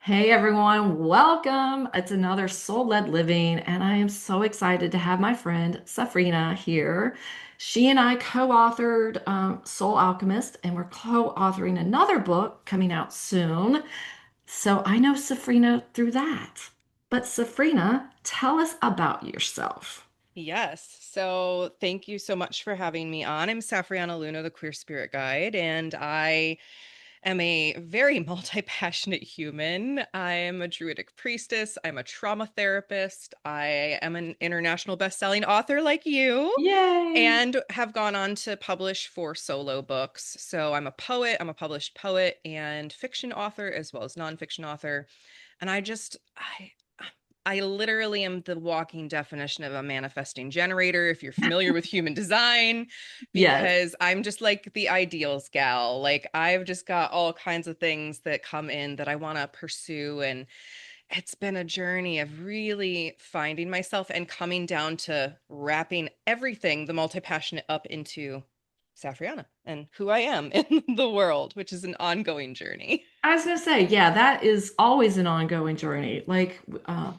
Hey everyone, welcome. It's another soul-led living, and I am so excited to have my friend Safrina here. She and I co-authored Soul Alchemist, and we're co-authoring another book coming out soon. So I know Safrina through that. But Safrina, tell us about yourself. Yes. So thank you so much for having me on. I'm Safrianna Lughna, the Queer Spirit Guide, and I am a very multi-passionate human. I am a druidic priestess. I'm a trauma therapist. I am an international best-selling author like you, Yay! and have gone on to publish 4 solo books. So I'm a poet, I'm a published poet and fiction author as well as nonfiction author. And I literally am the walking definition of a manifesting generator, if you're familiar with human design, Yes. because I'm just like the ideals gal. Like, I've just got all kinds of things that come in that I want to pursue. And it's been a journey of really finding myself and coming down to wrapping everything, the multi passionate, up into Safriana and who I am in the world, which is an ongoing journey. I was gonna say, yeah, that is always an ongoing journey. Like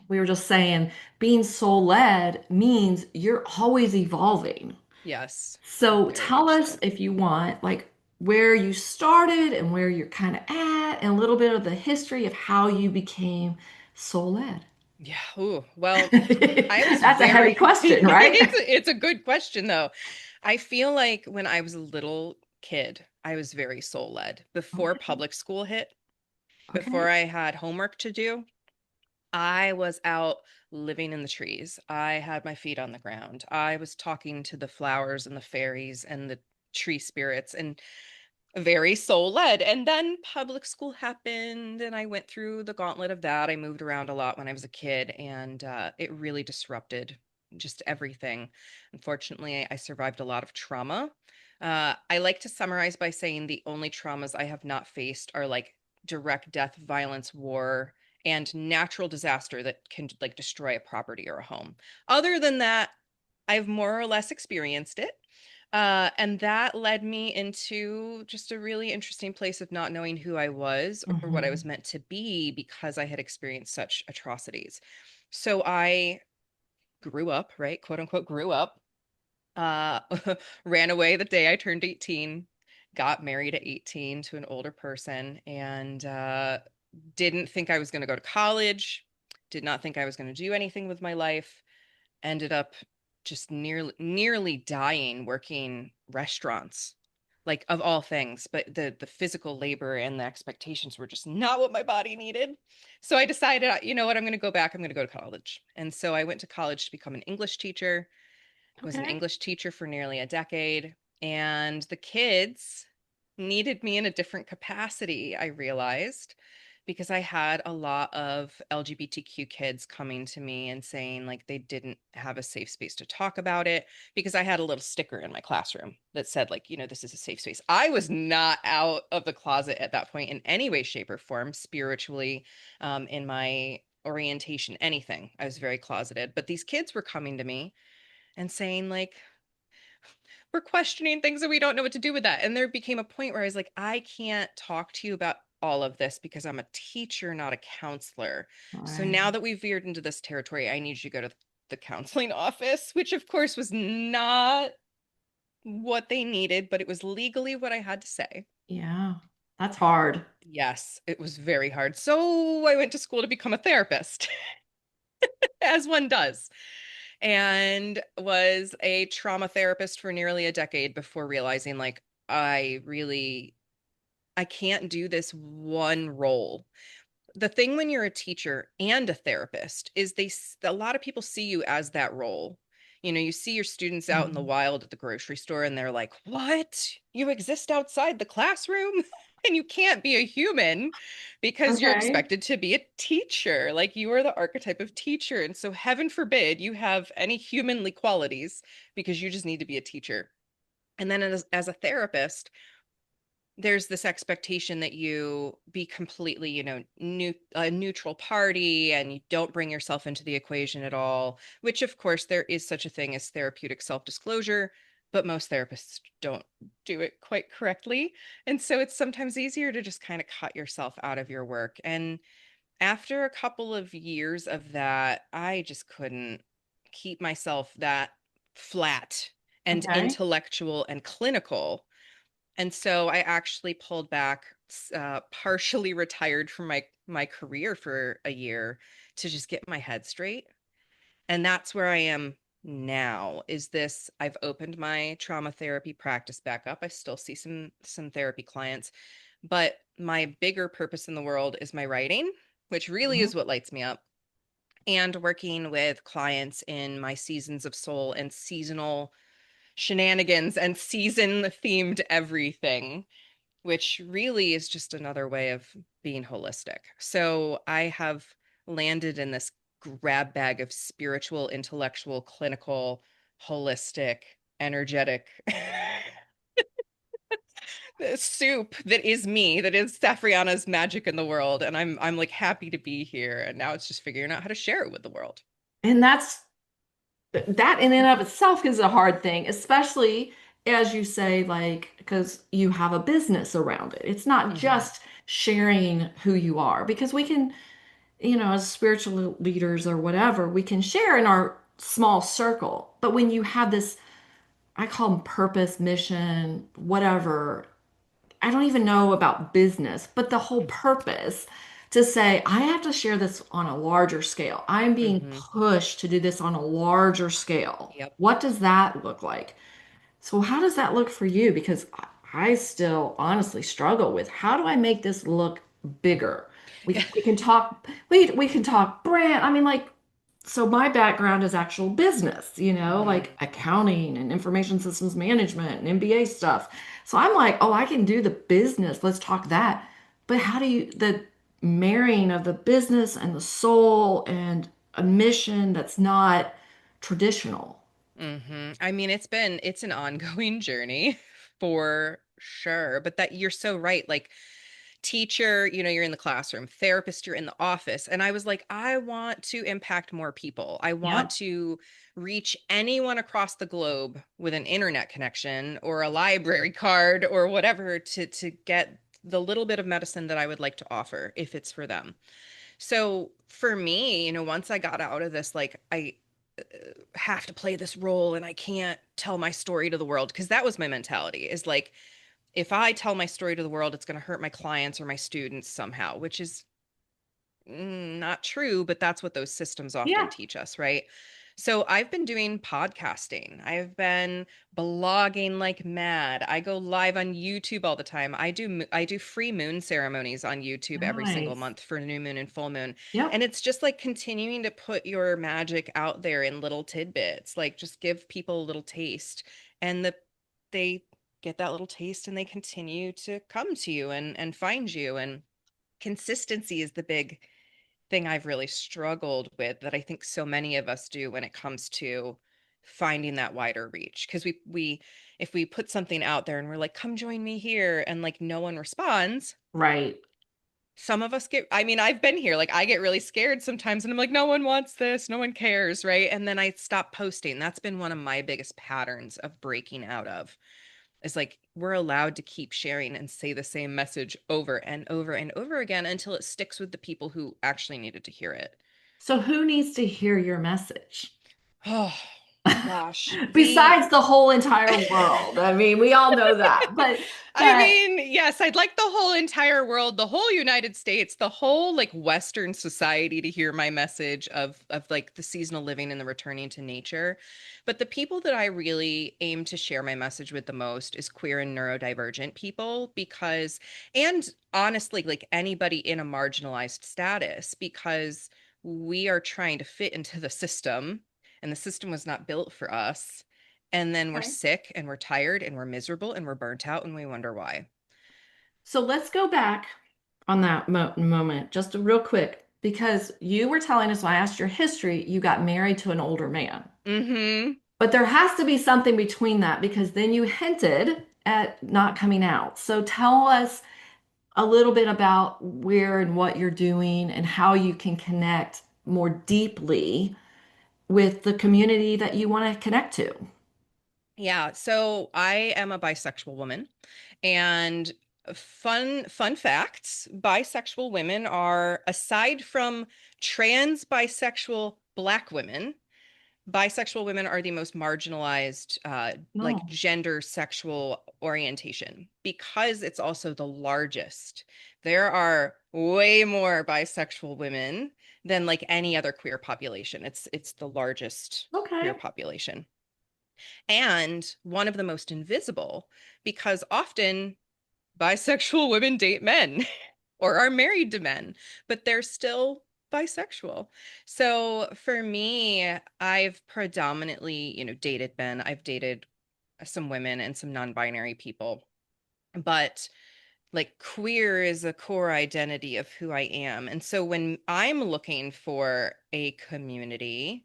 we were just saying, being soul-led means you're always evolving. Yes, So very tell much us so. if you want, like where you started and where you're kind of at, and a little bit of the history of how you became soul-led. Yeah. Ooh, well, I was That's a heavy very, question, right? it's a good question though. I feel like when I was a little kid, I was very soul led. Before Okay. public school hit, before Okay. I had homework to do, I was out living in the trees. I had my feet on the ground. I was talking to the flowers and the fairies and the tree spirits and very soul led. And then public school happened, and I went through the gauntlet of that. I moved around a lot when I was a kid, and it really disrupted just everything. Unfortunately, I survived a lot of trauma. I like to summarize by saying the only traumas I have not faced are like direct death, violence, war, and natural disaster that can like destroy a property or a home. Other than that, I've more or less experienced it. And that led me into just a really interesting place of not knowing who I was or what I was Hmm. meant to be because I had experienced such atrocities. So I grew up, right? Quote unquote, grew up, uh, ran away the day I turned 18, got married at 18 to an older person, and didn't think I was going to go to college, did not think I was going to do anything with my life, ended up just nearly dying working restaurants, like of all things. But the physical labor and the expectations were just not what my body needed. So I decided, you know what, I'm going to go back, I'm going to go to college. And so I went to college to become an English teacher, was an Okay. English teacher for nearly a decade, and the kids needed me in a different capacity, I realized, because I had a lot of LGBTQ kids coming to me and saying like they didn't have a safe space to talk about it because I had a little sticker in my classroom that said like, this is a safe space. I was not out of the closet at that point in any way, shape, or form, spiritually, in my orientation, anything. I was very closeted, but these kids were coming to me and saying like, we're questioning things and we don't know what to do with that. And there became a point where I was like, I can't talk to you about all of this because I'm a teacher, not a counselor. All So right. now that we've veered into this territory, I need you to go to the counseling office, which of course was not what they needed, but it was legally what I had to say. Yeah. That's hard. Yes, it was very hard. So I went to school to become a therapist, as one does, and was a trauma therapist for nearly a decade before realizing like I can't do this one role. The thing when you're a teacher and a therapist is a lot of people see you as that role. You see your students out in the Mhm. wild at the grocery store and they're like, "What? You exist outside the classroom?" And you can't be a human because you're Okay. expected to be a teacher. Like, you are the archetype of teacher. And so heaven forbid you have any humanly qualities because you just need to be a teacher. And then as a therapist, there's this expectation that you be completely, a neutral party and you don't bring yourself into the equation at all, which of course there is such a thing as therapeutic self-disclosure, but most therapists don't do it quite correctly. And so it's sometimes easier to just kind of cut yourself out of your work. And After a couple of years of that, I just couldn't keep myself that flat and Okay. intellectual and clinical. And so I actually pulled back, partially retired from my career for a year to just get my head straight. And that's where I am now. Is this I've opened my trauma therapy practice back up. I still see some therapy clients, but my bigger purpose in the world is my writing, which really Mhm. is what lights me up, and working with clients in my seasons of soul and seasonal shenanigans and season themed everything, which really is just another way of being holistic. So I have landed in this grab bag of spiritual, intellectual, clinical, holistic, energetic soup that is me, that is Safrianna's magic in the world. And I'm like happy to be here. And now it's just figuring out how to share it with the world. And that in and of itself is a hard thing, especially as you say, like, because you have a business around it. It's not Hmm. just sharing who you are, because we can, as spiritual leaders or whatever, we can share in our small circle. But when you have this, I call them purpose, mission, whatever, I don't even know about business, but the whole purpose to say, I have to share this on a larger scale. I'm being Hmm. pushed to do this on a larger scale. Yep. What does that look like? So, how does that look for you? Because I still honestly struggle with how do I make this look bigger? We can talk we can talk brand. I mean, like, so my background is actual business, Hmm. like accounting and information systems management and MBA stuff. So I'm like, oh, I can do the business. Let's talk that. But how do you the marrying of the business and the soul and a mission that's not traditional? I mean, it's an ongoing journey for sure, but that you're so right. Like teacher, you're in the classroom, therapist, you're in the office. And I was like, I want to impact more people. I want Yep. to reach anyone across the globe with an internet connection or a library card or whatever to get the little bit of medicine that I would like to offer if it's for them. So for me, once I got out of this, like I have to play this role and I can't tell my story to the world because that was my mentality is like if I tell my story to the world, it's going to hurt my clients or my students somehow, which is not true, but that's what those systems often Yeah. teach us, right? So I've been doing podcasting. I've been blogging like mad. I go live on YouTube all the time. I do free moon ceremonies on YouTube every single Nice. month for new moon and full moon. And Yep. it's just like continuing to put your magic out there in little tidbits. Like just give people a little taste and they get that little taste and they continue to come to you and find you, and consistency is the big thing I've really struggled with that I think so many of us do when it comes to finding that wider reach. Because we if we put something out there and we're like, come join me here, and like no one responds, Right. some of us get, I mean, I've been here, like I get really scared sometimes and I'm like, no one wants this, no one cares, right? And then I stop posting. That's been one of my biggest patterns of breaking out of. Is like we're allowed to keep sharing and say the same message over and over and over again until it sticks with the people who actually needed to hear it. So who needs to hear your message? Oh gosh, Besides the whole entire world. I mean, we all know that. I But mean, yes, I'd like the whole entire world, the whole United States, the whole like Western society to hear my message of like the seasonal living and the returning to nature. But the people that I really aim to share my message with the most is queer and neurodivergent people because, and honestly, like anybody in a marginalized status, because we are trying to fit into the system and the system was not built for us. And then we're okay. sick and we're tired and we're miserable and we're burnt out and we wonder why. So let's go back on that moment just real quick because you were telling us when I asked your history, you got married to an older man. Mm-hmm. But there has to be something between that because then you hinted at not coming out. So tell us a little bit about where and what you're doing and how you can connect more deeply with the community that you want to connect to. Yeah. So I am a bisexual woman and Fun facts. Bisexual women are, aside from trans bisexual Black women, bisexual women are the most marginalized, like No. gender sexual orientation because it's also the largest. There are way more bisexual women than like any other queer population. It's the largest queer Okay. population and one of the most invisible because often bisexual women date men or are married to men, but they're still bisexual. So for me, I've predominantly, dated men. I've dated some women and some non-binary people, but like queer is a core identity of who I am. And so when I'm looking for a community,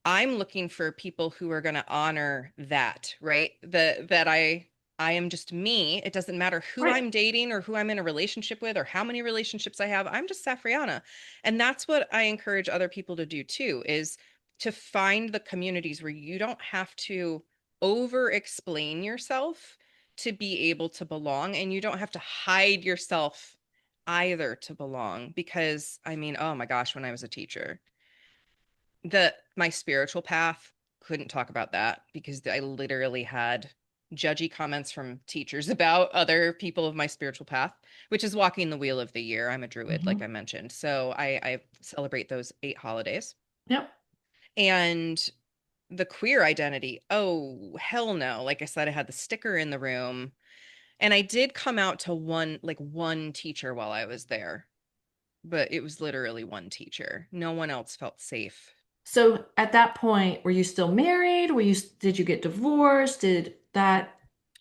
I'm looking for people who are going to honor that, right? That I am just me. It doesn't matter who Right. I'm dating or who I'm in a relationship with or how many relationships I have. I'm just Safriana. And that's what I encourage other people to do too, is to find the communities where you don't have to over explain yourself to be able to belong and you don't have to hide yourself either to belong because I mean, oh my gosh, when I was a teacher, the my spiritual path couldn't talk about that because I literally had judgy comments from teachers about other people of my spiritual path, which is walking the wheel of the year. I'm a druid, like Hmm. I mentioned. So I celebrate those 8 holidays. Yep. And the queer identity, oh, hell no. Like I said, I had the sticker in the room. And I did come out to one teacher while I was there, but it was literally one teacher. No one else felt safe. So at that point, were you still married? Did you get divorced? Did that?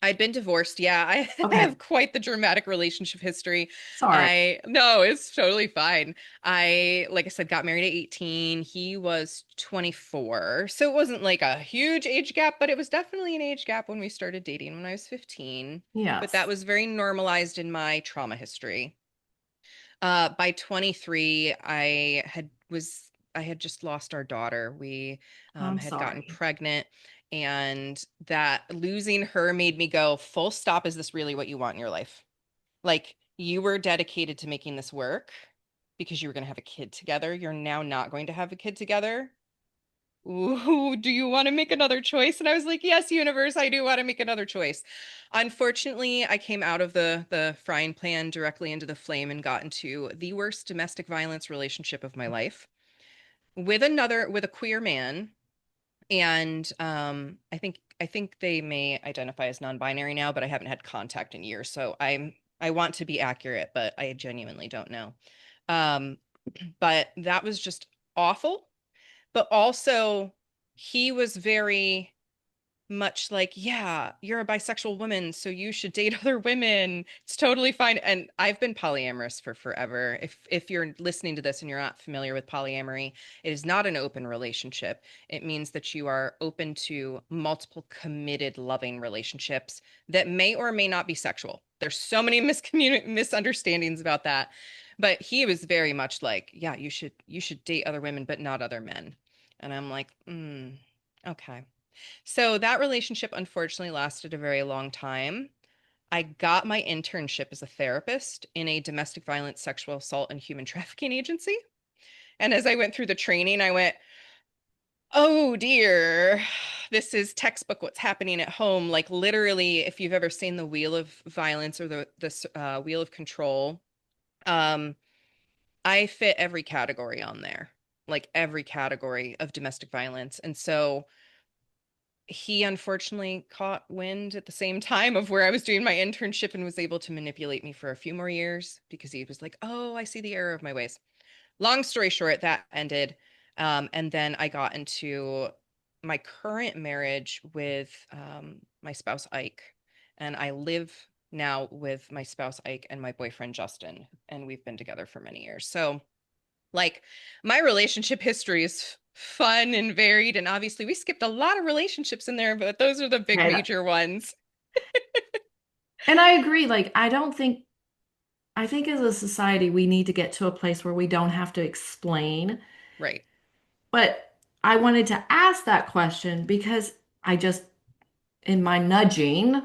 I'd been divorced. Yeah, I Okay. have quite the dramatic relationship history. Sorry. No, it's totally fine. Like I said, got married at 18. He was 24. So it wasn't like a huge age gap, but it was definitely an age gap when we started dating when I was 15. But that Yes. was very normalized in my trauma history. By 23, I had just lost our daughter. We I'm had gotten sorry. pregnant, and that losing her made me go, full stop, is this really what you want in your life? Like you were dedicated to making this work because you were going to have a kid together. You're now not going to have a kid together. Ooh, do you want to make another choice? And I was like, yes, universe, I do want to make another choice. Unfortunately, I came out of the frying pan directly into the flame and got into the worst domestic violence relationship of my life with a queer man. And I think they may identify as non-binary now, but I haven't had contact in years. So I want to be accurate, but I genuinely don't know. Um, but that was just awful, but also he was very much like, yeah, you're a bisexual woman, so you should date other women. It's totally fine. And I've been polyamorous for forever. If you're listening to this and you're not familiar with polyamory, it is not an open relationship. It means that you are open to multiple committed loving relationships that may or may not be sexual. There's so many misunderstandings about that. But he was very much like, yeah, you should date other women, but not other men. And I'm like, okay. So that relationship unfortunately lasted a very long time. I got my internship as a therapist in a domestic violence, sexual assault, and human trafficking agency. And as I went through the training, I went, oh dear, this is textbook what's happening at home. Like literally, if you've ever seen the Wheel of Violence or the Wheel of Control, um, I fit every category on there, like every category of domestic violence. And so he unfortunately caught wind at the same time of where I was doing my internship and was able to manipulate me for a few more years because he was like, oh, I see the error of my ways. Long story short, that ended. And then I got into my current marriage with my spouse, Ike. And I live now with my spouse, Ike, and my boyfriend, Justin. And we've been together for many years. So, like, my relationship history is fun and varied. And obviously, we skipped a lot of relationships in there, but those are the big Okay. major ones. And I agree. Like, I think as a society, we need to get to a place where we don't have to explain. Right. But I wanted to ask that question because I just, in my nudging,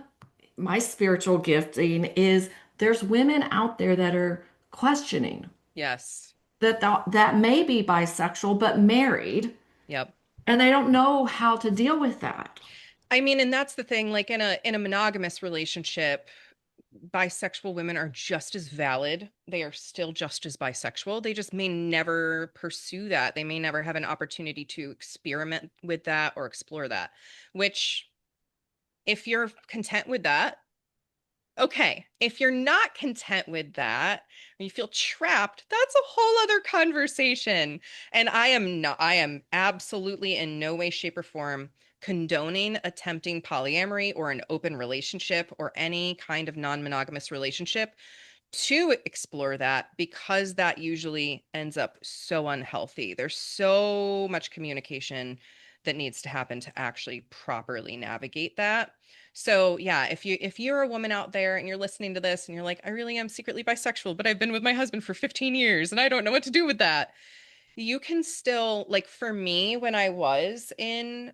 my spiritual gifting is there's women out there that are questioning Yes. that may be bisexual but married, Yep. and they don't know how to deal with that. I mean, and that's the thing, like in a monogamous relationship, bisexual women are just as valid. They are still just as bisexual. They just may never pursue that. They may never have an opportunity to experiment with that or explore that, which if you're content with that, okay. If you're not content with that, or you feel trapped, that's a whole other conversation. And I am absolutely in no way, shape, or form condoning attempting polyamory or an open relationship or any kind of non-monogamous relationship to explore that because that usually ends up so unhealthy. There's so much communication that needs to happen to actually properly navigate that. So yeah, if you're a woman out there and you're listening to this and you're like, I really am secretly bisexual, but I've been with my husband for 15 years and I don't know what to do with that. You can still, like for me, when I was in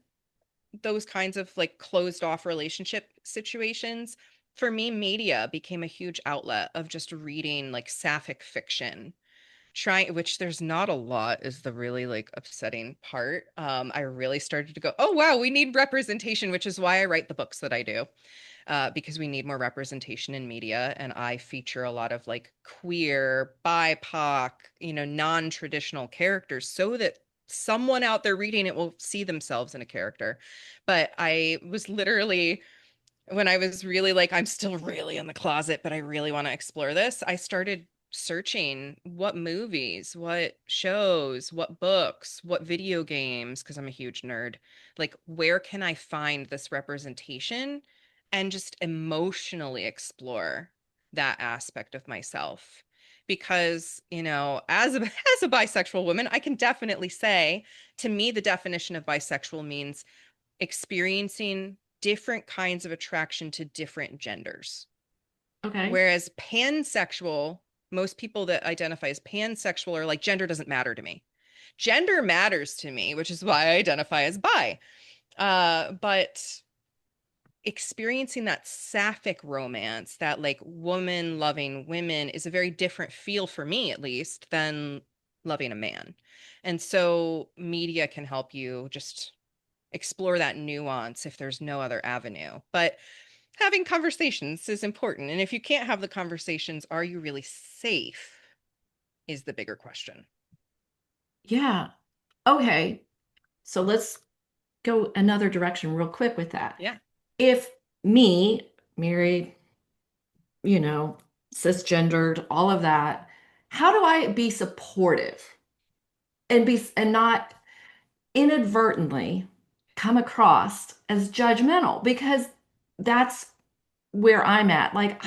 those kinds of like closed off relationship situations, for me, media became a huge outlet of just reading like sapphic fiction. Trying, which there's not a lot, is the really like upsetting part. I really started to go, oh wow, we need representation, which is why I write the books that I do, because we need more representation in media. And I feature a lot of like queer, BIPOC, non-traditional characters so that someone out there reading it will see themselves in a character. But I was literally, when I was really like, I'm still really in the closet, but I really want to explore this, I started searching what movies, what shows, what books, what video games, because I'm a huge nerd. Like, where can I find this representation and just emotionally explore that aspect of myself? Because, as a, as a bisexual woman, I can definitely say to me, the definition of bisexual means experiencing different kinds of attraction to different genders. Okay. Whereas pansexual, most people that identify as pansexual are like, gender doesn't matter to me. Gender matters to me, which is why I identify as bi. But experiencing that sapphic romance, that like woman loving women, is a very different feel for me, at least, than loving a man. And so media can help you just explore that nuance if there's no other avenue. But having conversations is important. And if you can't have the conversations, are you really safe? Is the bigger question. Yeah. Okay. So let's go another direction real quick with that. Yeah. If me, married, you know, cisgendered, all of that, how do I be supportive and not inadvertently come across as judgmental? Because that's where I'm at. Like,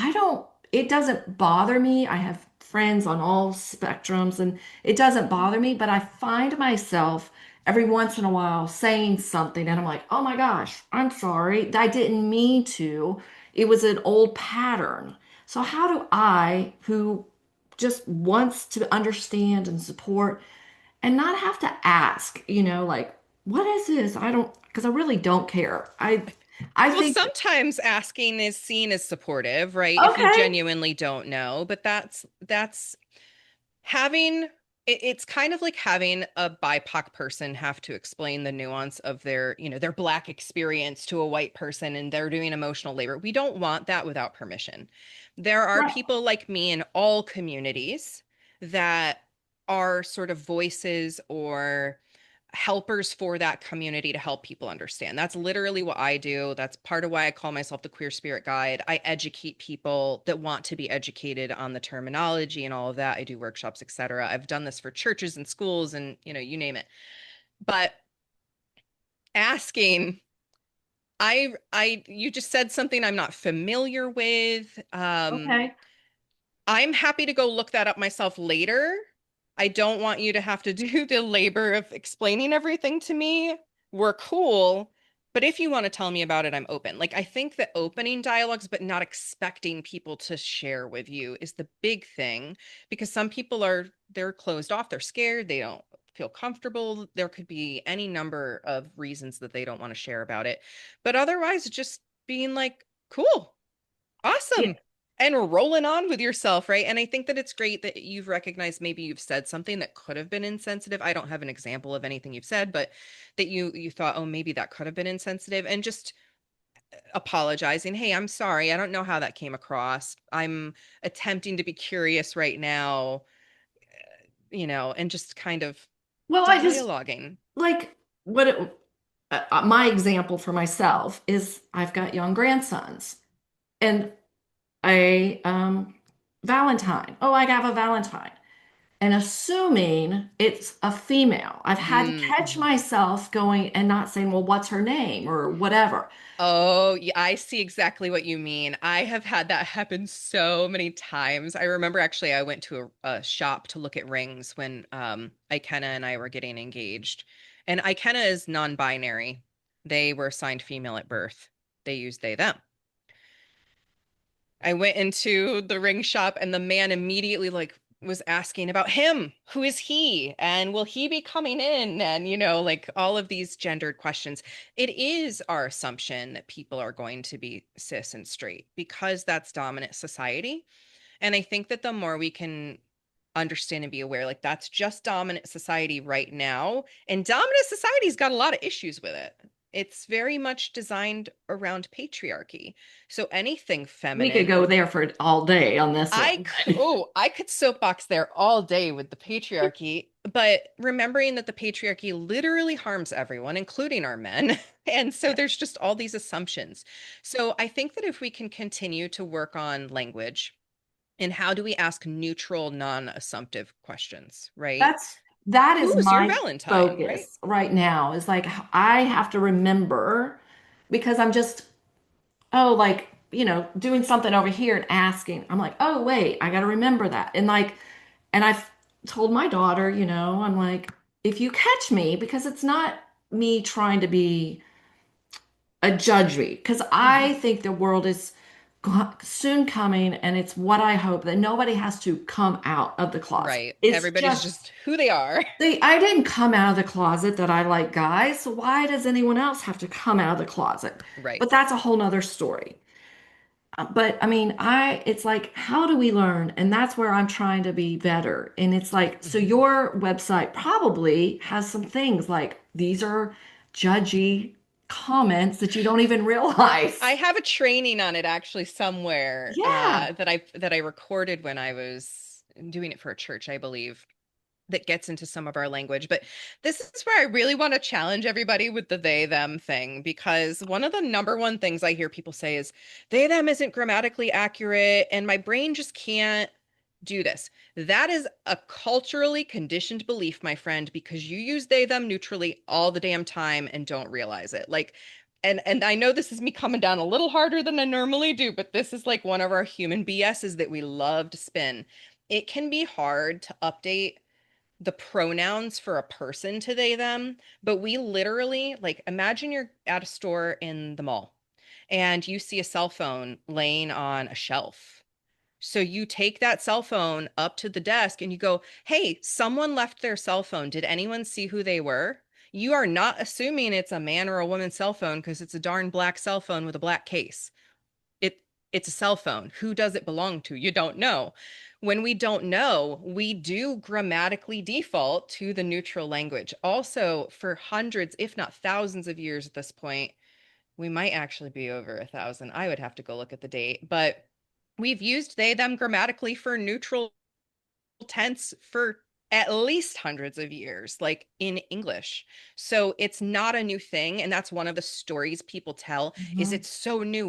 it doesn't bother me. I have friends on all spectrums and it doesn't bother me, but I find myself every once in a while saying something and I'm like, oh my gosh, I'm sorry. I didn't mean to. It was an old pattern. So, how do I, who just wants to understand and support and not have to ask, like, what is this? I don't, because I really don't care. I Well, think, sometimes asking is seen as supportive, right? If you okay, genuinely don't know, but that's having it's kind of like having a BIPOC person have to explain the nuance of their black experience to a white person and they're doing emotional labor. We don't want that without permission. There are right. people like me in all communities that are sort of voices or helpers for that community to help people understand. That's literally what I do. That's part of why I call myself the queer spirit guide. I educate people that want to be educated on the terminology and all of that. I do workshops, etc. I've done this for churches and schools and you name it. But asking, I you just said something I'm not familiar with. Okay. I'm happy to go look that up myself later. I don't want you to have to do the labor of explaining everything to me. We're cool. But if you want to tell me about it, I'm open. Like, I think that opening dialogues, but not expecting people to share with you is the big thing because some people they're closed off, they're scared, they don't feel comfortable. There could be any number of reasons that they don't want to share about it. But otherwise, just being like, cool. Awesome. And rolling on with yourself, right? And I think that it's great that you've recognized maybe you've said something that could have been insensitive. I don't have an example of anything you've said, but that you thought, oh, maybe that could have been insensitive, and just apologizing. Hey, I'm sorry. I don't know how that came across. I'm attempting to be curious right now, and just kind of Well, I just dialoguing. like what my example for myself is I've got young grandsons and a Valentine. Oh, I have a Valentine. And assuming it's a female, I've had to catch Mm-hmm. myself going and not saying, well, what's her name or whatever. Oh, yeah, I see exactly what you mean. I have had that happen so many times. I remember actually I went to a shop to look at rings when Ikenna and I were getting engaged. And Ikenna is non-binary. They were assigned female at birth. They use they them. I went into the ring shop and the man immediately was asking about him. Who is he? And will he be coming in? And like all of these gendered questions. It is our assumption that people are going to be cis and straight because that's dominant society. And I think that the more we can understand and be aware, like that's just dominant society right now. And dominant society's got a lot of issues with it. It's very much designed around patriarchy. So anything We could feminine, go there for all day on this one. I could soapbox there all day with the patriarchy, but remembering that the patriarchy literally harms everyone, including our men. And so there's just all these assumptions. So I think that if we can continue to work on language and how do we ask neutral, non-assumptive questions, right? That's that is Who's your my Valentine, right? focus right now is like I have to remember because I'm just like doing something over here and asking. I'm like, oh wait, I got to remember that. And I've told my daughter, I'm like, if you catch me, because it's not me trying to be a judgery, because Hmm. I think the world is soon coming, and it's what I hope that nobody has to come out of the closet. Right. It's Everybody's just just who they are. I didn't come out of the closet that I like guys, so why does anyone else have to come out of the closet? Right. But that's a whole nother story. But I mean, it's like, how do we learn? And that's where I'm trying to be better. And it's like, so Hmm. your website probably has some things like these are judgy comments that you don't even I realize. have a training on it actually somewhere Yeah. that I recorded when I was doing it for a church, I believe, that gets into some of our language. But this is where I really want to challenge everybody with the they them thing, because one of the number one things I hear people say is they them isn't grammatically accurate and my brain just can't do this. That is a culturally conditioned belief, my friend, because you use they them neutrally all the damn time and don't realize it. Like, and I know this is me coming down a little harder than I normally do, but this is like one of our human BSs that we love to spin. It can be hard to update the pronouns for a person to they them, but we literally, like, imagine you're at a store in the mall and you see a cell phone laying on a shelf. So you take that cell phone up to the desk and you go, "Hey, someone left their cell phone. Did anyone see who they were?" You are not assuming it's a man or a woman's cell phone because it's a darn black cell phone with a black case. it it's a cell phone. Who does it belong to? You don't know. When we don't know, we do grammatically default to the neutral language. Also, for hundreds, if not thousands of years at this point, we might actually be over 1,000. I would have to go look at the date, but we've used they, them grammatically for neutral tense for at least hundreds of years, like in English. So it's not a new thing. And that's one of the stories people tell is Mhm. it's so new.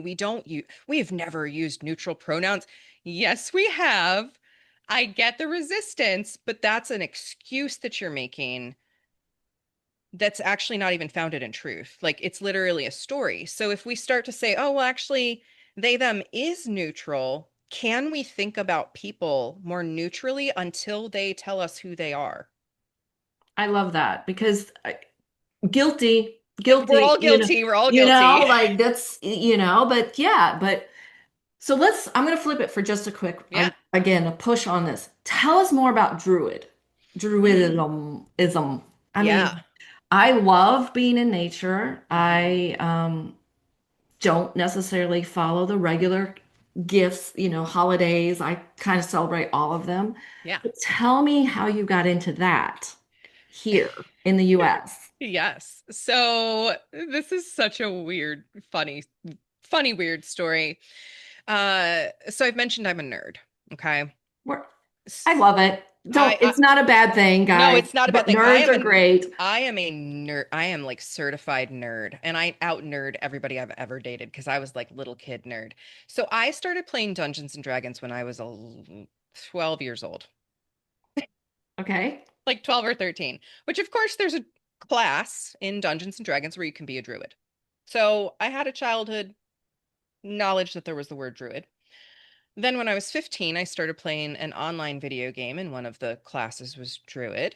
We've never used neutral pronouns. Yes, we have. I get the resistance, but that's an excuse that you're making that's actually not even founded in truth. Like it's literally a story. So if we start to say, oh, well, actually, they, them is neutral, can we think about people more neutrally until they tell us who they are? I love that because guilty, We're guilty, all guilty. We're all you know, guilty. like that's, but yeah, but so I'm going to flip it for just a quick, Yeah. again, a push on this. Tell us more about Mm, Druidism. I yeah. mean, I love being in nature. I don't necessarily follow the regular. gifts, holidays. I kind of celebrate all of them. Yeah. But tell me how you got into that here in the US. Yes. So this is such a weird, funny, weird story. So I've mentioned I'm a nerd. Okay. Where- I S- love it. I, It's not a bad thing, no, guys. it's not a bad But thing. nerds are great. I am a nerd. I am like certified nerd, and I out nerd everybody I've ever dated because I was like little kid nerd. So I started playing Dungeons and Dragons when I was 12 years old, Okay. like 12 or 13, which of course there's a class in Dungeons and Dragons where you can be a druid. So I had a childhood knowledge that there was the word druid. Then when I was 15, I started playing an online video game, and one of the classes was druid.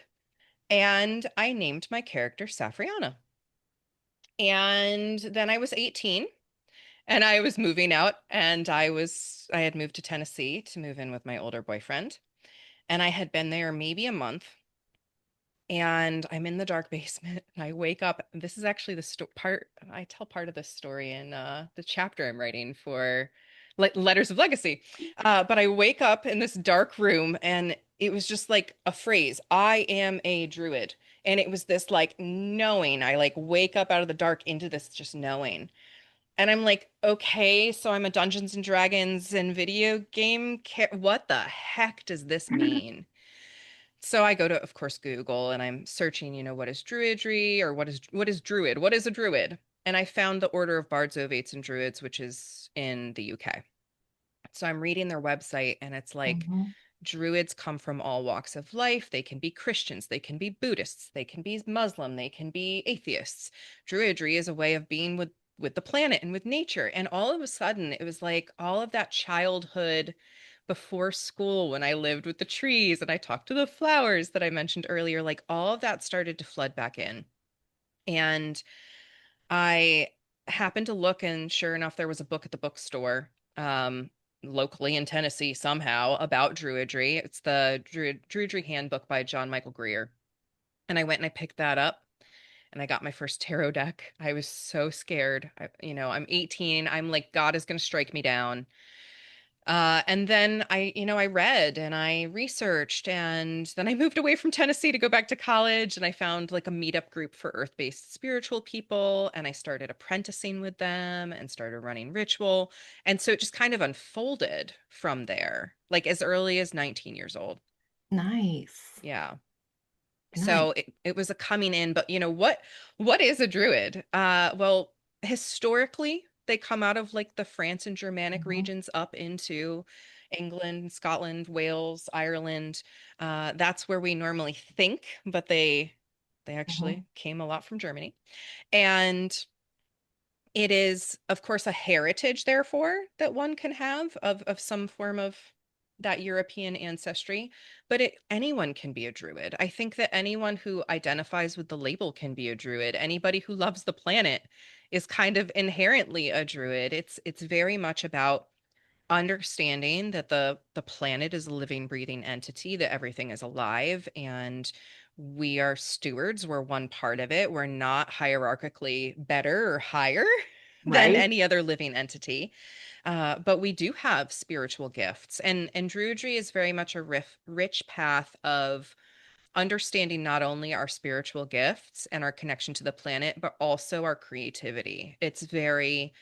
And I named my character Safrianna. And then I was 18 and I was moving out, and I had moved to Tennessee to move in with my older boyfriend. And I had been there maybe a month, and I'm in the dark basement and I wake up. This is actually the part I tell part of this story in the chapter I'm writing for Letters of Legacy. But I wake up in this dark room, and it was just like a phrase, I am a druid. And it was this like knowing. I like wake up out of the dark into this just knowing. And I'm like, okay, so I'm a Dungeons and Dragons and video game. What the heck does this mean? So I go to, of course, Google, and I'm searching, what is druidry, or what is druid? What is a druid? And I found the Order of Bards, Ovates, and Druids, which is in the UK. So I'm reading their website, and it's like Mhm. druids come from all walks of life. They can be Christians, they can be Buddhists, they can be Muslim, they can be atheists. Druidry is a way of being with the planet and with nature. And all of a sudden, it was like all of that childhood before school when I lived with the trees and I talked to the flowers that I mentioned earlier, like all of that started to flood back in. And I happened to look, and sure enough, there was a book at the bookstore, locally in Tennessee somehow, about Druidry. It's the Druidry Handbook by John Michael Greer. And I went and I picked that up, and I got my first tarot deck. I was so scared. I'm 18. I'm like, God is going to strike me down. And then I read and I researched, and then I moved away from Tennessee to go back to college, and I found like a meetup group for earth-based spiritual people, and I started apprenticing with them and started running ritual. And so it just kind of unfolded from there, like as early as 19 years old. Nice. Yeah. Nice. So it was a coming in, but what is a druid? Well, historically, they come out of like the France and Germanic Mhm. regions up into England, Scotland, Wales, Ireland. That's where we normally think, but they Mhm. actually came a lot from Germany. And it is, of course, a heritage, therefore, that one can have of some form of that European ancestry. But anyone can be a druid. I think that anyone who identifies with the label can be a druid. Anybody who loves the planet is kind of inherently a druid. It's very much about understanding that the planet is a living, breathing entity, that everything is alive, and we are stewards. We're one part of it. We're not hierarchically better or higher than Right. any other living entity. But we do have spiritual gifts, and Druidry is very much a rich path of understanding not only our spiritual gifts and our connection to the planet, but also our creativity. It's very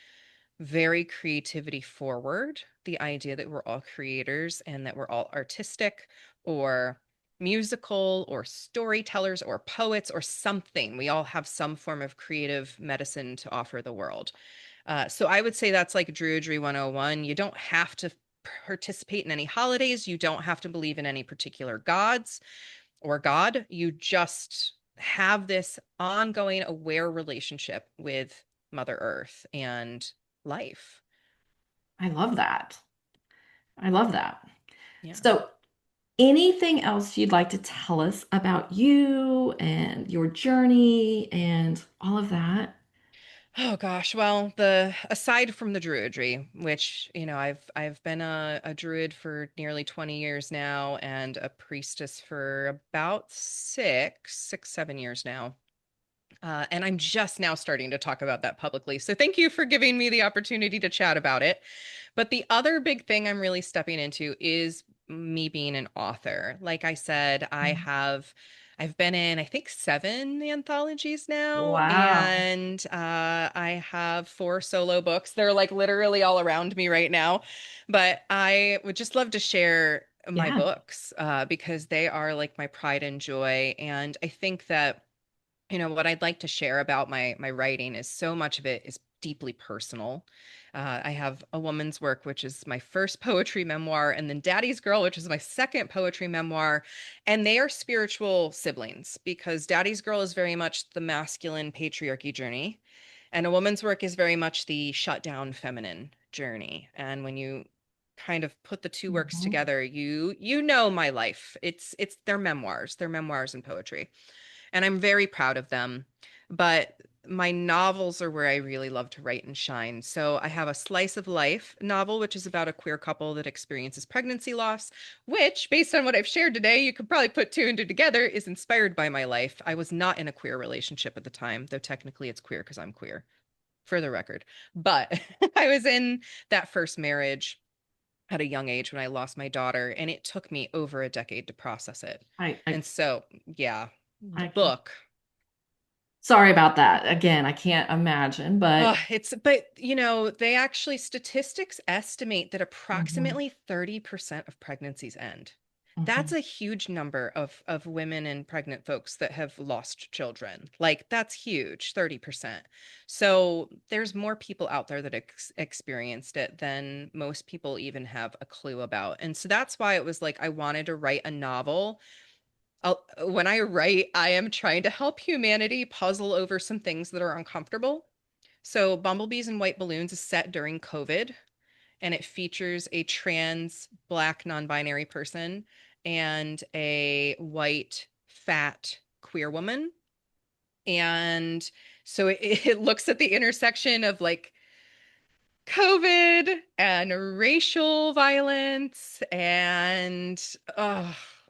creativity forward. The idea that we're all creators and that we're all artistic or musical or storytellers or poets or something. We all have some form of creative medicine to offer the world. So I would say that's like Druidry 101. You don't have to participate in any holidays. You don't have to believe in any particular gods or God. You just have this ongoing aware relationship with Mother Earth and life. I love that. I love that. Yeah. So, anything else you'd like to tell us about you and your journey and all of that? Oh gosh, well, the aside from the druidry, which, I've been a druid for nearly 20 years now, and a priestess for about 7 years now. And I'm just now starting to talk about that publicly. So thank you for giving me the opportunity to chat about it. But the other big thing I'm really stepping into is me being an author. Like I said, I've been in I think 7 anthologies now, Wow. and I have 4 solo books. They're like literally all around me right now. But I would just love to share my Yeah. books because they are like my pride and joy. And I think that what I'd like to share about my writing is so much of it is deeply personal. I have A Woman's Work, which is my first poetry memoir, and then Daddy's Girl, which is my second poetry memoir. And they are spiritual siblings because Daddy's Girl is very much the masculine patriarchy journey, and A Woman's Work is very much the shut down feminine journey. And when you kind of put the two works Mhm. together, you know my life. It's their memoirs and poetry, and I'm very proud of them. But my novels are where I really love to write and shine. So I have a slice of life novel, which is about a queer couple that experiences pregnancy loss, which, based on what I've shared today, you could probably put two and two together, is inspired by my life. I was not in a queer relationship at the time, though technically it's queer because I'm queer, for the record. But I was in that first marriage at a young age when I lost my daughter, and it took me over a decade to process it. I, I, And so, yeah, the I can. book. Sorry about that. Again, I can't imagine, but But they actually, statistics estimate that mhm, approximately 30% of pregnancies end. That's mhm. a huge number of women and pregnant folks that have lost children. Like, that's huge, 30%. So there's more people out there that experienced it than most people even have a clue about. And so that's why it was like I wanted to write a novel. When I write, I am trying to help humanity puzzle over some things that are uncomfortable. So, Bumblebees and White Balloons is set during COVID, and it features a trans black non-binary person and a white fat queer woman. And so it looks at the intersection of like COVID and racial violence and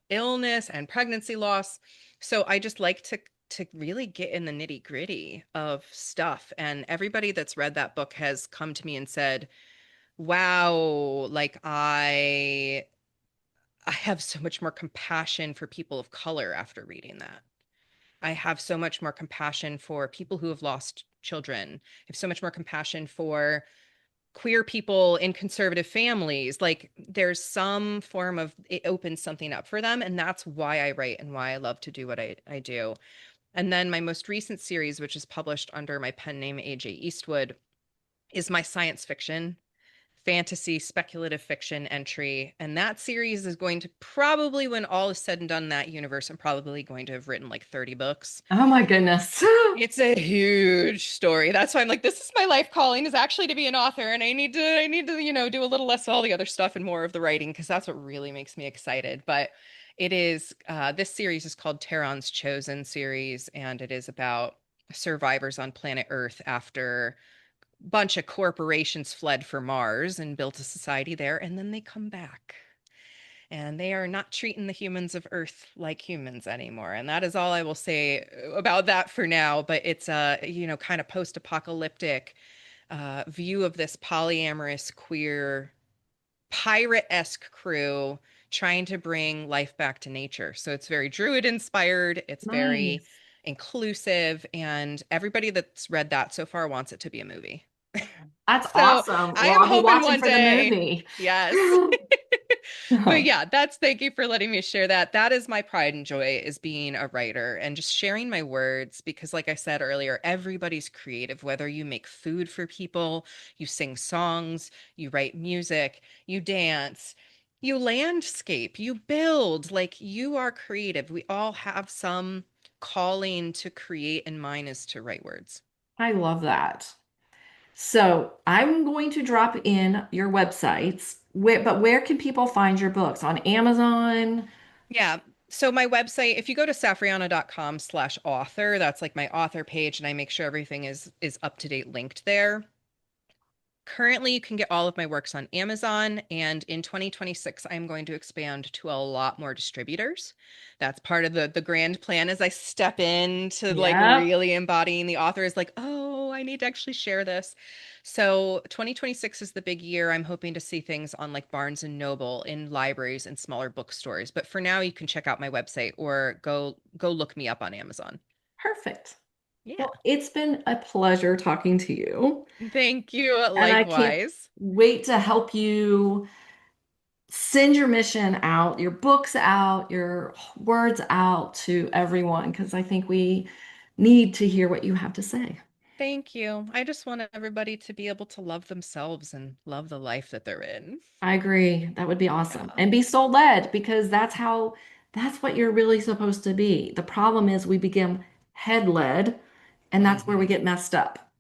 illness and pregnancy loss. So I just like to really get in the nitty gritty of stuff. And everybody that's read that book has come to me and said, "Wow, like I have so much more compassion for people of color after reading that. I have so much more compassion for people who have lost children. I have so much more compassion for queer people in conservative families. Like, there's some form of it opens something up for them, and that's why I write and why I love to do what I do. And then my most recent series, which is published under my pen name AJ Eastwood, is my science fiction fantasy speculative fiction entry. And that series is going to probably, when all is said and done in that universe, I'm probably going to have written like 30 books. Oh my goodness. It's a huge story. That's why I'm like, this is my life calling, is actually to be an author, and I need to, do a little less of all the other stuff and more of the writing because that's what really makes me excited. But it is this series is called Terran's Chosen series, and it is about survivors on planet Earth after a bunch of corporations fled for Mars and built a society there, and then they come back and they are not treating the humans of Earth like humans anymore. And that is all I will say about that for now. But it's a, kind of post-apocalyptic view of this polyamorous, queer, pirate-esque crew trying to bring life back to nature. So it's very Druid inspired, it's very Nice. inclusive, and everybody that's read that so far wants it to be a movie. That's So awesome. I Well, am I'll be hoping watching one for the day. movie. Yes. But yeah, thank you for letting me share that. That is my pride and joy, is being a writer and just sharing my words because, like I said earlier, everybody's creative, whether you make food for people, you sing songs, you write music, you dance, you landscape, you build, like, you are creative. We all have some calling to create, and mine is to write words. I love that. So I'm going to drop in your websites. But where can people find your books? On Amazon? Yeah. So my website, if you go to safrianna.com/author, that's like my author page, and I make sure everything is up to date linked there. Currently, you can get all of my works on Amazon, and in 2026, I'm going to expand to a lot more distributors. That's part of the grand plan as I step into like Yep. really embodying the author is like, oh, I need to actually share this. So 2026 is the big year. I'm hoping to see things on like Barnes and Noble, in libraries and smaller bookstores. But for now, you can check out my website or go look me up on Amazon. Perfect. Yeah. Well, it's been a pleasure talking to you, Thank you. and I can't Likewise. wait to help you send your mission out, your books out, your words out to everyone, because I think we need to hear what you have to say. Thank you. I just want everybody to be able to love themselves and love the life that they're in. I agree. That would be awesome. Yeah. And be soul led because that's what you're really supposed to be. The problem is we become head led, and that's where we Hmm. get messed up.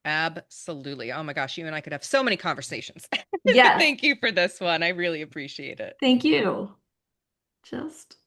Absolutely. Oh my gosh, you and I could have so many conversations. Yes. Thank you for this one. I really appreciate it. Thank you. Just